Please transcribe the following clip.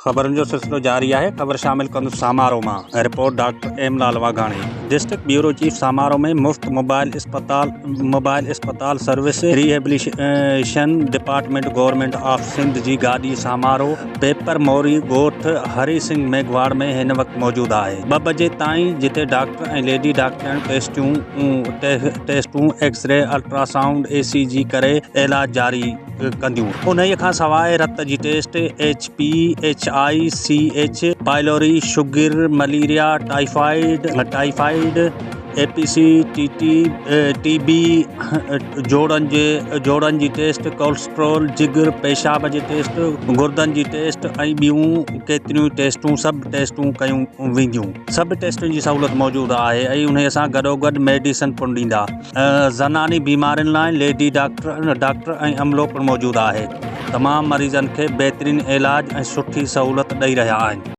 ख़बरुनि जो सिलसिलो जारी आहे। ख़बर शामिल कंदुसि समारोह मां। Report doctor M Lal Waghani. District bureau chief समारोह में मुफ़्त मोबाइल इस्पताल service rehabilitation department government of Sindh जी गाॾी समारोह पेपर मोरी ॻोठ हरी सिंह मेघवाड़ में हिन वक़्तु मौजूदु आहे। 2 बजे ताईं जिते डॉक्टर ऐं लेडी डॉक्टर टेस्टूं एक्सरे अल्ट्रासाउंड ECG करे इलाज जारी कंदियूं। उन्हीअ खां सवाइ रत जी test HP HICH pylori sugar malaria typhoid APC TB जोड़नि जी टेस्ट कोलेस्ट्रोल जिगर पेशाब जी टेस्ट गुर्दनि जी टेस्ट ऐं ॿियूं केतिरियूं टेस्टूं सभु टेस्टूं कयूं वेंदियूं। सभु टेस्टुनि जी सहूलियत मौजूदु आहे ऐं उन सां गॾोगॾु मेडिसिन पिणु ॾींदा। ज़नानी बीमारियुनि लाइ लेडी डॉक्टर ऐं अमलो पिणु मौजूदु आहे। तमामु मरीज़नि खे बहितरीनु इलाज ऐं सुठी सहूलियत ॾेई रहिया आहिनि।